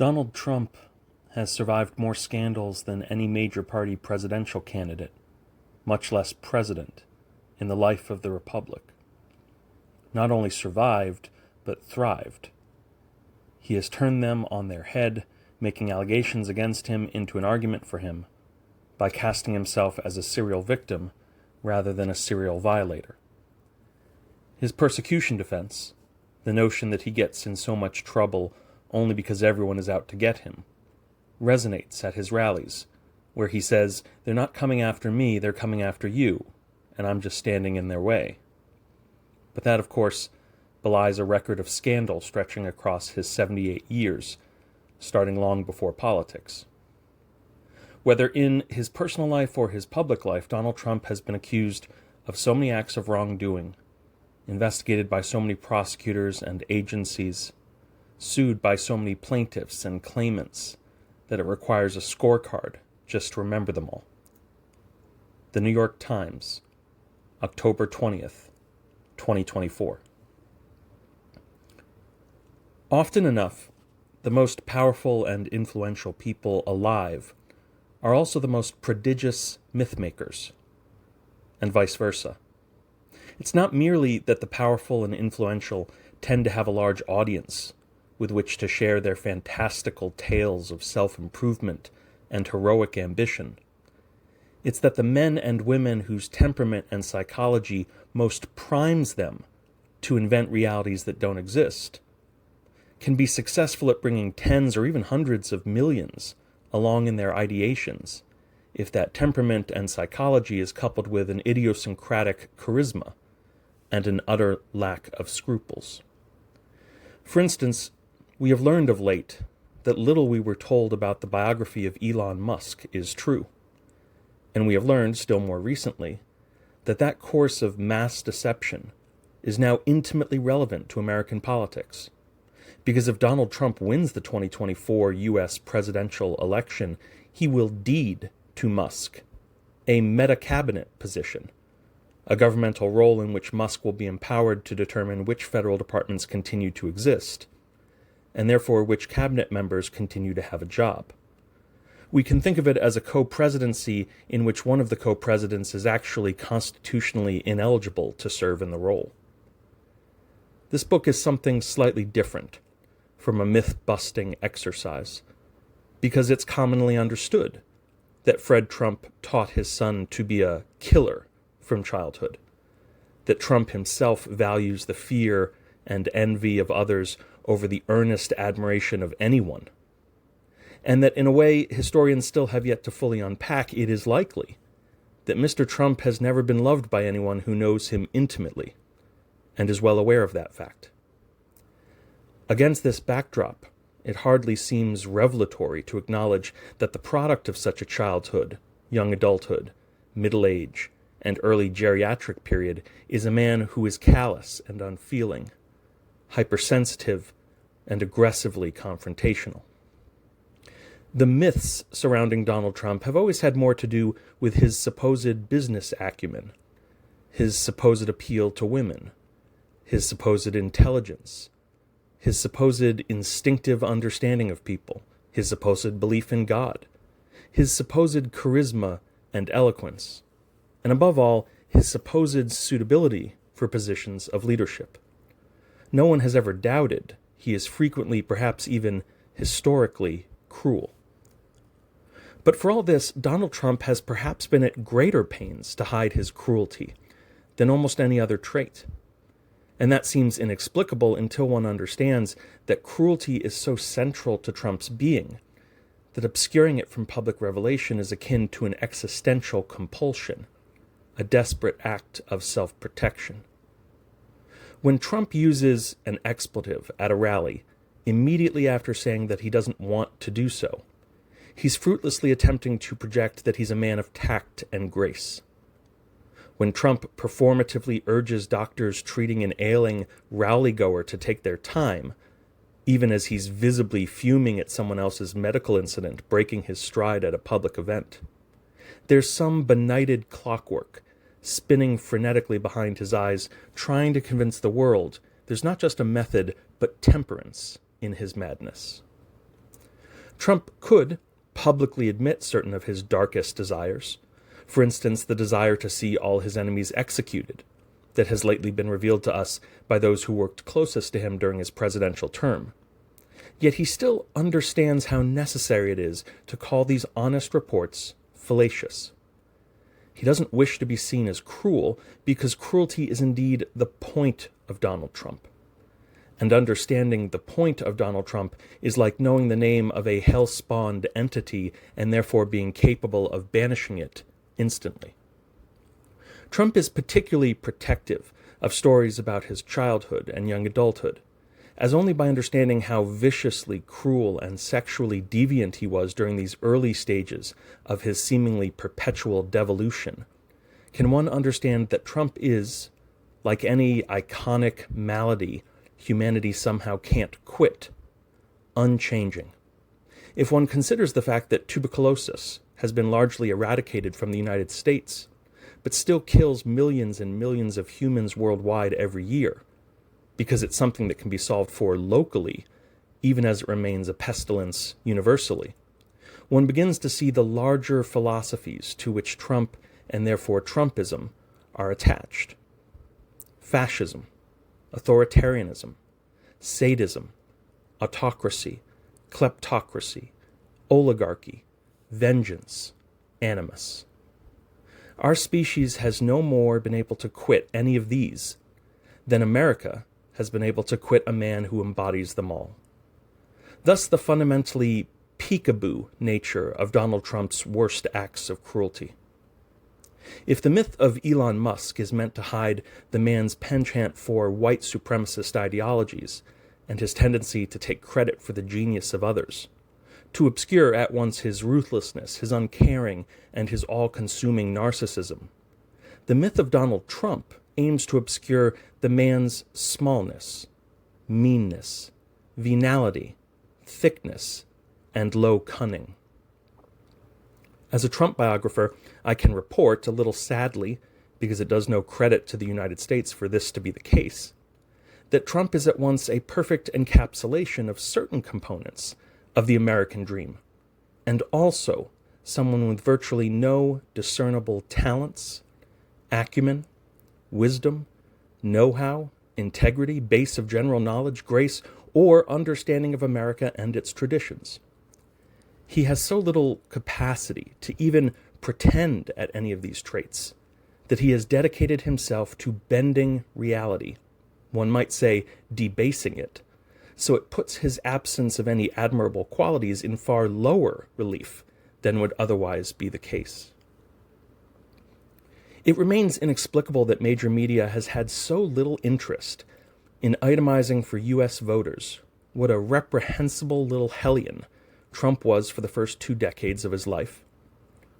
Donald Trump has survived more scandals than any major party presidential candidate, much less president, in the life of the Republic. Not only survived, but thrived. He has turned them on their head, making allegations against him into an argument for him, by casting himself as a serial victim rather than a serial violator. His persecution defense, the notion that he gets in so much trouble only because everyone is out to get him, resonates at his rallies, where he says, "They're not coming after me, they're coming after you, and I'm just standing in their way." But that, of course, belies a record of scandal stretching across his 78 years, starting long before politics. Whether in his personal life or his public life, Donald Trump has been accused of so many acts of wrongdoing, investigated by so many prosecutors and agencies, sued by so many plaintiffs and claimants, that it requires a scorecard just to remember them all. The New York Times, October 20th, 2024. Often enough, the most powerful and influential people alive are also the most prodigious myth-makers, and vice versa. It's not merely that the powerful and influential tend to have a large audience with which to share their fantastical tales of self-improvement and heroic ambition. It's that the men and women whose temperament and psychology most primes them to invent realities that don't exist can be successful at bringing tens or even hundreds of millions along in their ideations if that temperament and psychology is coupled with an idiosyncratic charisma and an utter lack of scruples. For instance, we have learned of late that little we were told about the biography of Elon Musk is true, and we have learned, still more recently, that that course of mass deception is now intimately relevant to American politics. Because if Donald Trump wins the 2024 U.S. presidential election, he will deed to Musk a meta-cabinet position, a governmental role in which Musk will be empowered to determine which federal departments continue to exist, and therefore which cabinet members continue to have a job. We can think of it as a co-presidency in which one of the co-presidents is actually constitutionally ineligible to serve in the role. This book is something slightly different from a myth-busting exercise, because it's commonly understood that Fred Trump taught his son to be a killer from childhood, that Trump himself values the fear and envy of others over the earnest admiration of anyone, and that in a way historians still have yet to fully unpack, it is likely that Mr. Trump has never been loved by anyone who knows him intimately, and is well aware of that fact. Against this backdrop, it hardly seems revelatory to acknowledge that the product of such a childhood, young adulthood, middle age, and early geriatric period is a man who is callous and unfeeling, hypersensitive, and aggressively confrontational. The myths surrounding Donald Trump have always had more to do with his supposed business acumen, his supposed appeal to women, his supposed intelligence, his supposed instinctive understanding of people, his supposed belief in God, his supposed charisma and eloquence, and above all, his supposed suitability for positions of leadership. No one has ever doubted he is frequently, perhaps even historically, cruel. But for all this, Donald Trump has perhaps been at greater pains to hide his cruelty than almost any other trait. And that seems inexplicable until one understands that cruelty is so central to Trump's being that obscuring it from public revelation is akin to an existential compulsion, a desperate act of self-protection. When Trump uses an expletive at a rally immediately after saying that he doesn't want to do so, he's fruitlessly attempting to project that he's a man of tact and grace. When Trump performatively urges doctors treating an ailing rally-goer to take their time, even as he's visibly fuming at someone else's medical incident breaking his stride at a public event, there's some benighted clockwork spinning frenetically behind his eyes, trying to convince the world there's not just a method, but temperance in his madness. Trump could publicly admit certain of his darkest desires. For instance, the desire to see all his enemies executed, that has lately been revealed to us by those who worked closest to him during his presidential term. Yet he still understands how necessary it is to call these honest reports fallacious. He doesn't wish to be seen as cruel, because cruelty is indeed the point of Donald Trump. And understanding the point of Donald Trump is like knowing the name of a hell-spawned entity and therefore being capable of banishing it instantly. Trump is particularly protective of stories about his childhood and young adulthood, as only by understanding how viciously cruel and sexually deviant he was during these early stages of his seemingly perpetual devolution can one understand that Trump is, like any iconic malady humanity somehow can't quit, unchanging. If one considers the fact that tuberculosis has been largely eradicated from the United States, but still kills millions and millions of humans worldwide every year, because it's something that can be solved for locally, even as it remains a pestilence universally, one begins to see the larger philosophies to which Trump, and therefore Trumpism, are attached. Fascism, authoritarianism, sadism, autocracy, kleptocracy, oligarchy, vengeance, animus. Our species has no more been able to quit any of these than America has been able to quit a man who embodies them all. Thus the fundamentally peekaboo nature of Donald Trump's worst acts of cruelty. If the myth of Elon Musk is meant to hide the man's penchant for white supremacist ideologies and his tendency to take credit for the genius of others, to obscure at once his ruthlessness, his uncaring, and his all-consuming narcissism, the myth of Donald Trump aims to obscure the man's smallness, meanness, venality, thickness, and low cunning. As a Trump biographer, I can report, a little sadly, because it does no credit to the United States for this to be the case, that Trump is at once a perfect encapsulation of certain components of the American dream, and also someone with virtually no discernible talents, acumen, wisdom, know-how, integrity, base of general knowledge, grace, or understanding of America and its traditions. He has so little capacity to even pretend at any of these traits that he has dedicated himself to bending reality, one might say debasing it, so it puts his absence of any admirable qualities in far lower relief than would otherwise be the case. It remains inexplicable that major media has had so little interest in itemizing for U.S. voters what a reprehensible little hellion Trump was for the first 2 decades of his life,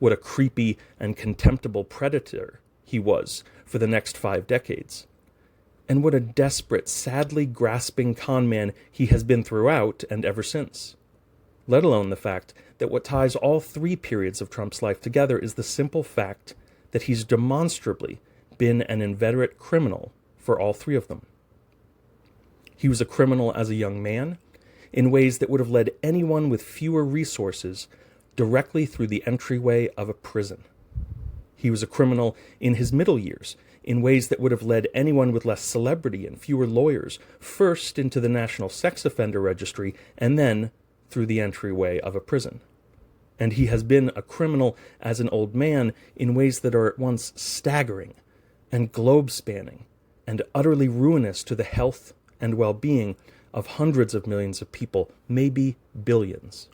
what a creepy and contemptible predator he was for the next 5 decades, and what a desperate, sadly grasping con man he has been throughout and ever since. Let alone the fact that what ties all 3 periods of Trump's life together is the simple fact that he's demonstrably been an inveterate criminal for all 3 of them. He was a criminal as a young man, in ways that would have led anyone with fewer resources directly through the entryway of a prison. He was a criminal in his middle years, in ways that would have led anyone with less celebrity and fewer lawyers first into the National Sex Offender Registry and then through the entryway of a prison. And he has been a criminal as an old man in ways that are at once staggering and globe-spanning and utterly ruinous to the health and well-being of hundreds of millions of people, maybe billions.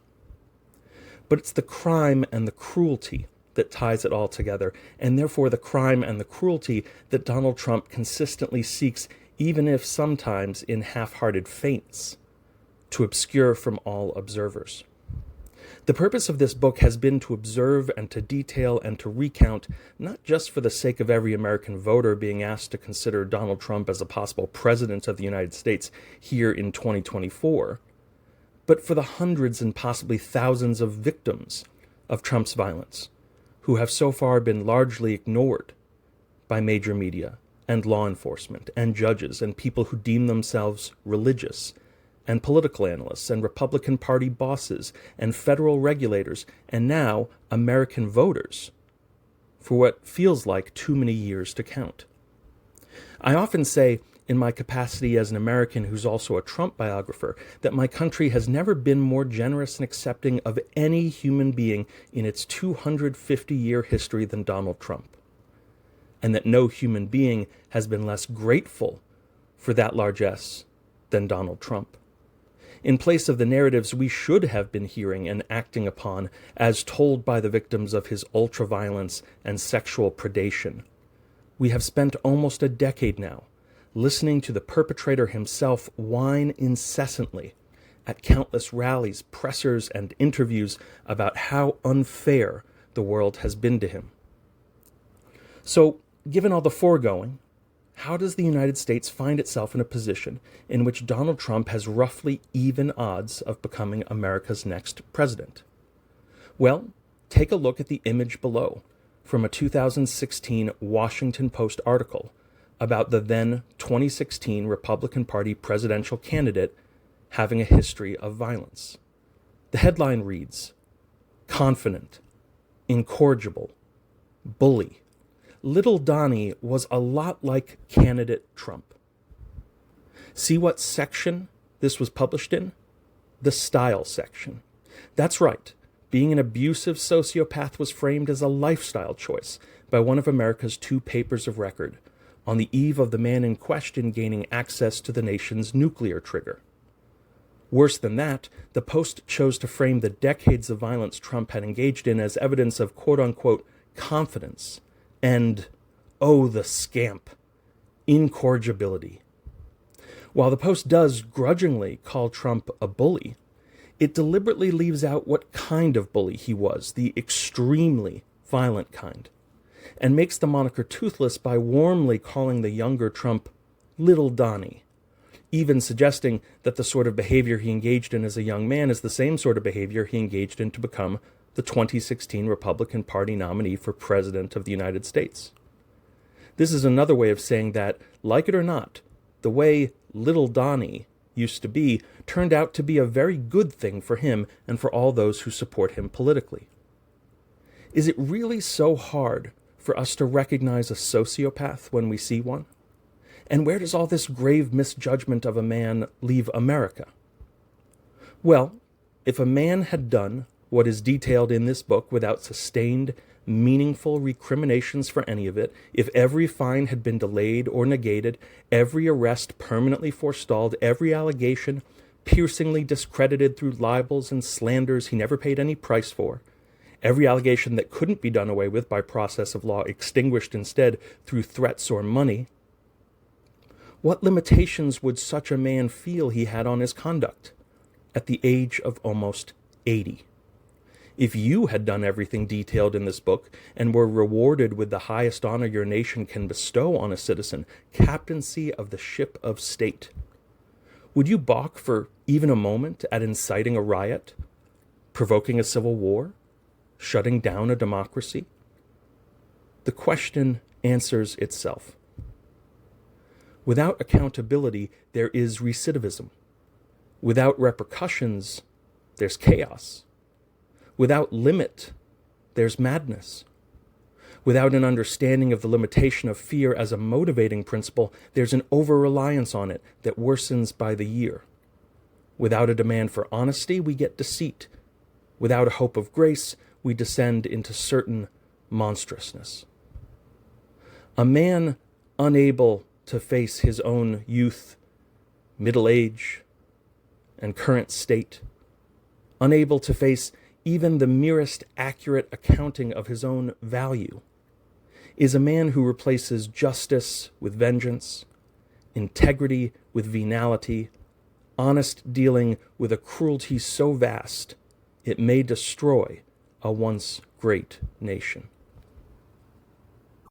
But it's the crime and the cruelty that ties it all together, and therefore the crime and the cruelty that Donald Trump consistently seeks, even if sometimes in half-hearted feints, to obscure from all observers. The purpose of this book has been to observe and to detail and to recount, not just for the sake of every American voter being asked to consider Donald Trump as a possible president of the United States here in 2024, but for the hundreds and possibly thousands of victims of Trump's violence, who have so far been largely ignored by major media and law enforcement and judges and people who deem themselves religious and political analysts and Republican Party bosses and federal regulators and now American voters for what feels like too many years to count. I often say, in my capacity as an American who's also a Trump biographer, that my country has never been more generous and accepting of any human being in its 250-year history than Donald Trump, and that no human being has been less grateful for that largesse than Donald Trump. In place of the narratives we should have been hearing and acting upon as told by the victims of his ultraviolence and sexual predation, we have spent almost a decade now listening to the perpetrator himself whine incessantly at countless rallies, pressers, and interviews about how unfair the world has been to him. So, given all the foregoing, how does the United States find itself in a position in which Donald Trump has roughly even odds of becoming America's next president? Well, take a look at the image below from a 2016 Washington Post article about the then 2016 Republican Party presidential candidate having a history of violence. The headline reads, "Confident, incorrigible, bully. Little Donnie was a lot like candidate Trump." See what section this was published in? The style section. That's right. Being an abusive sociopath was framed as a lifestyle choice by one of America's two papers of record, on the eve of the man in question gaining access to the nation's nuclear trigger. Worse than that, the Post chose to frame the decades of violence Trump had engaged in as evidence of quote-unquote confidence and, oh, the scamp, incorrigibility. While the Post does grudgingly call Trump a bully, it deliberately leaves out what kind of bully he was, the extremely violent kind, and makes the moniker toothless by warmly calling the younger Trump Little Donnie, even suggesting that the sort of behavior he engaged in as a young man is the same sort of behavior he engaged in to become the 2016 Republican Party nominee for President of the United States. This is another way of saying that, like it or not, the way Little Donnie used to be turned out to be a very good thing for him and for all those who support him politically. Is it really so hard for us to recognize a sociopath when we see one? And where does all this grave misjudgment of a man leave America? Well, if a man had done what is detailed in this book without sustained, meaningful recriminations for any of it, if every fine had been delayed or negated, every arrest permanently forestalled, every allegation piercingly discredited through libels and slanders he never paid any price for, every allegation that couldn't be done away with by process of law extinguished instead through threats or money, what limitations would such a man feel he had on his conduct at the age of almost 80? If you had done everything detailed in this book and were rewarded with the highest honor your nation can bestow on a citizen, captaincy of the ship of state, would you balk for even a moment at inciting a riot, provoking a civil war, shutting down a democracy? The question answers itself. Without accountability, there is recidivism. Without repercussions, there's chaos. Without limit, there's madness. Without an understanding of the limitation of fear as a motivating principle, there's an over-reliance on it that worsens by the year. Without a demand for honesty, we get deceit. Without a hope of grace, we descend into certain monstrousness. A man unable to face his own youth, middle age, and current state, unable to face even the merest accurate accounting of his own value, is a man who replaces justice with vengeance, integrity with venality, honest dealing with a cruelty so vast it may destroy a once great nation.